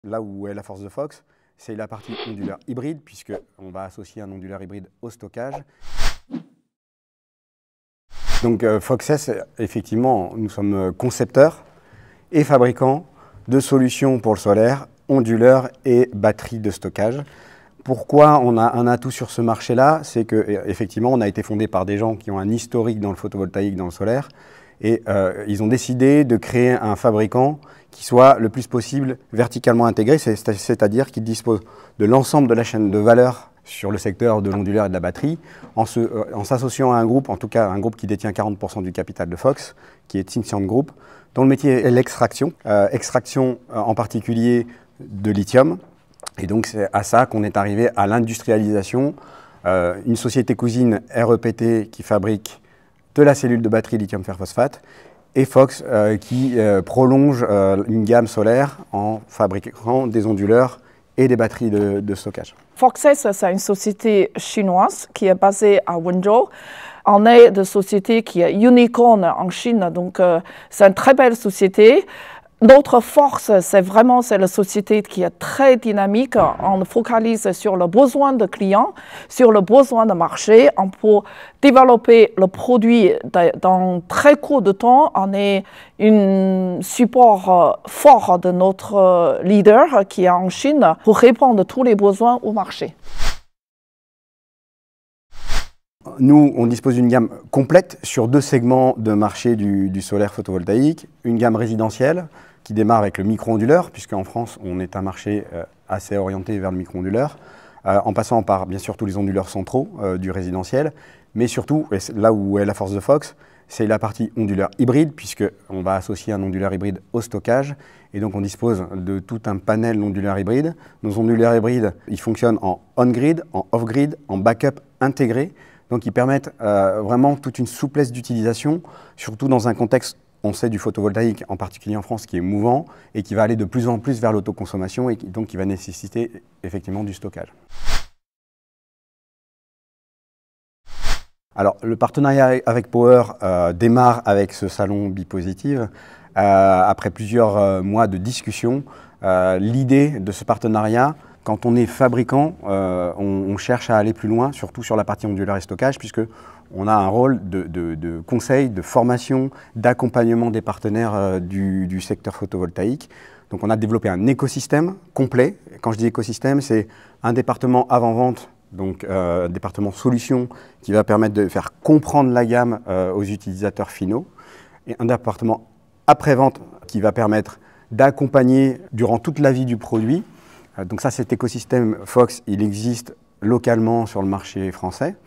Là où est la force de Fox, c'est la partie onduleur hybride, puisqu'on va associer un onduleur hybride au stockage. Donc Foxess, effectivement, nous sommes concepteurs et fabricants de solutions pour le solaire, onduleurs et batteries de stockage. Pourquoi on a un atout sur ce marché-là? C'est qu'effectivement, on a été fondé par des gens qui ont un historique dans le photovoltaïque, dans le solaire, et ils ont décidé de créer un fabricant qui soit le plus possible verticalement intégré, c'est-à-dire qu'il dispose de l'ensemble de la chaîne de valeur sur le secteur de l'onduleur et de la batterie, en s'associant à un groupe, en tout cas un groupe qui détient 40% du capital de Fox, qui est Tsingshan Group, dont le métier est l'extraction, extraction en particulier de lithium. Et donc c'est à ça qu'on est arrivé à l'industrialisation. Une société cousine REPT qui fabrique de la cellule de batterie lithium fer phosphate et Fox qui prolonge une gamme solaire en fabriquant des onduleurs et des batteries de stockage. Foxess, c'est une société chinoise qui est basée à Wenzhou. On est une société qui est unicorn en Chine, donc c'est une très belle société. Notre force, c'est la société qui est très dynamique. On focalise sur le besoin de clients, sur le besoin de marché. On peut développer le produit dans très court de temps. On est un support fort de notre leader qui est en Chine pour répondre à tous les besoins au marché. Nous, on dispose d'une gamme complète sur deux segments de marché du solaire photovoltaïque. Une gamme résidentielle qui démarre avec le micro-onduleur, puisqu'en France, on est un marché assez orienté vers le micro-onduleur, en passant par, bien sûr, tous les onduleurs centraux du résidentiel, mais surtout, et là où est la force de Fox, c'est la partie onduleur hybride, puisqu'on va associer un onduleur hybride au stockage, et donc on dispose de tout un panel d'onduleurs hybrides. Nos onduleurs hybrides, ils fonctionnent en on-grid, en off-grid, en backup intégré, donc ils permettent vraiment toute une souplesse d'utilisation, surtout dans un contexte, on sait, du photovoltaïque, en particulier en France, qui est mouvant et qui va aller de plus en plus vers l'autoconsommation et donc qui va nécessiter effectivement du stockage. Alors, le partenariat avec Power démarre avec ce salon Bipositive. Après plusieurs mois de discussion, l'idée de ce partenariat, quand on est fabricant, on cherche à aller plus loin, surtout sur la partie onduleur et stockage, puisqu'on a un rôle de conseil, de formation, d'accompagnement des partenaires du secteur photovoltaïque. Donc on a développé un écosystème complet. Quand je dis écosystème, c'est un département avant-vente, donc département solution, qui va permettre de faire comprendre la gamme aux utilisateurs finaux, et un département après-vente qui va permettre d'accompagner durant toute la vie du produit. Donc ça, cet écosystème Fox, il existe localement sur le marché français.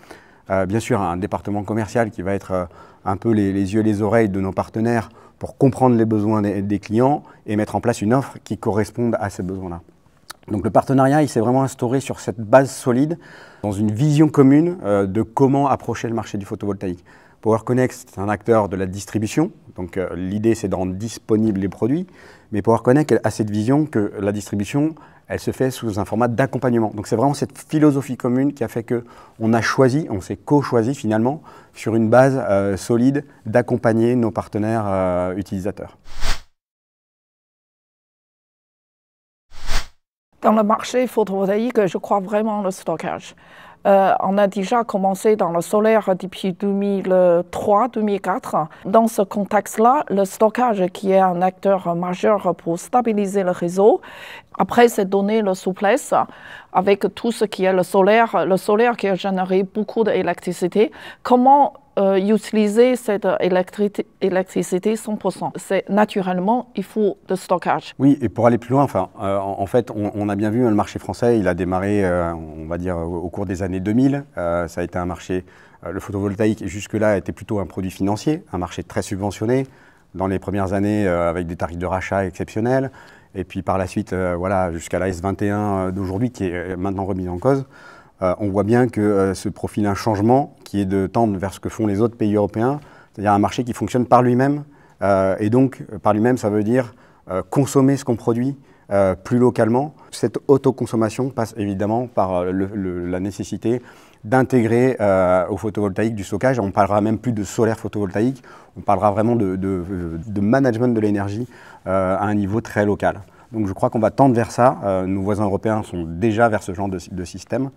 Bien sûr, un département commercial qui va être un peu les yeux et les oreilles de nos partenaires pour comprendre les besoins des clients et mettre en place une offre qui corresponde à ces besoins-là. Donc le partenariat, il s'est vraiment instauré sur cette base solide, dans une vision commune de comment approcher le marché du photovoltaïque. Power Connect, c'est un acteur de la distribution, donc l'idée c'est de rendre disponibles les produits, mais Power Connect a cette vision que la distribution, elle se fait sous un format d'accompagnement. Donc c'est vraiment cette philosophie commune qui a fait qu'on a choisi, on s'est co-choisi finalement, sur une base solide d'accompagner nos partenaires utilisateurs. Dans le marché photovoltaïque, je crois vraiment au stockage. On a déjà commencé dans le solaire depuis 2003-2004. Dans ce contexte-là, le stockage qui est un acteur majeur pour stabiliser le réseau, après c'est donner la souplesse avec tout ce qui est le solaire qui a généré beaucoup d'électricité. Comment utiliser cette électricité 100%. C'est naturellement, il faut de stockage. Oui, et pour aller plus loin, en fait, on a bien vu, le marché français, il a démarré, on va dire, au cours des années 2000. Ça a été un marché, le photovoltaïque, jusque-là, était plutôt un produit financier, un marché très subventionné, dans les premières années, avec des tarifs de rachat exceptionnels. Et puis par la suite, voilà, jusqu'à la S21 d'aujourd'hui, qui est maintenant remise en cause. On voit bien que se profile un changement qui est de tendre vers ce que font les autres pays européens, c'est-à-dire un marché qui fonctionne par lui-même. Et donc, par lui-même, ça veut dire consommer ce qu'on produit plus localement. Cette autoconsommation passe évidemment par la nécessité d'intégrer au photovoltaïque du stockage. On ne parlera même plus de solaire photovoltaïque, on parlera vraiment de management de l'énergie à un niveau très local. Donc je crois qu'on va tendre vers ça. Nos voisins européens sont déjà vers ce genre de système.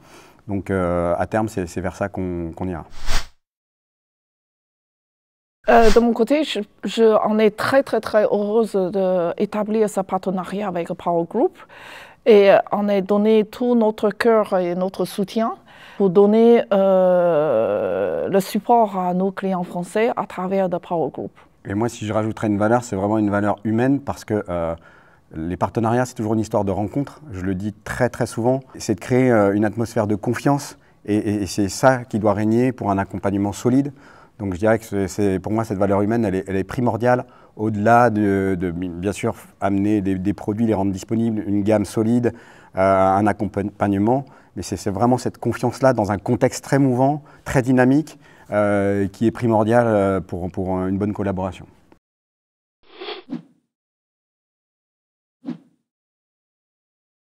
Donc à terme, c'est vers ça qu'on ira. De mon côté, je en est très heureuse d'établir ce partenariat avec Power Group et on a donné tout notre cœur et notre soutien pour donner le support à nos clients français à travers de Power Group. Et moi, si je rajouterais une valeur, c'est vraiment une valeur humaine parce que les partenariats, c'est toujours une histoire de rencontre. Je le dis très souvent. C'est de créer une atmosphère de confiance et c'est ça qui doit régner pour un accompagnement solide. Donc je dirais que pour moi, cette valeur humaine, elle est primordiale au-delà de bien sûr amener des produits, les rendre disponibles, une gamme solide, un accompagnement. Mais c'est vraiment cette confiance-là dans un contexte très mouvant, très dynamique, qui est primordial pour une bonne collaboration.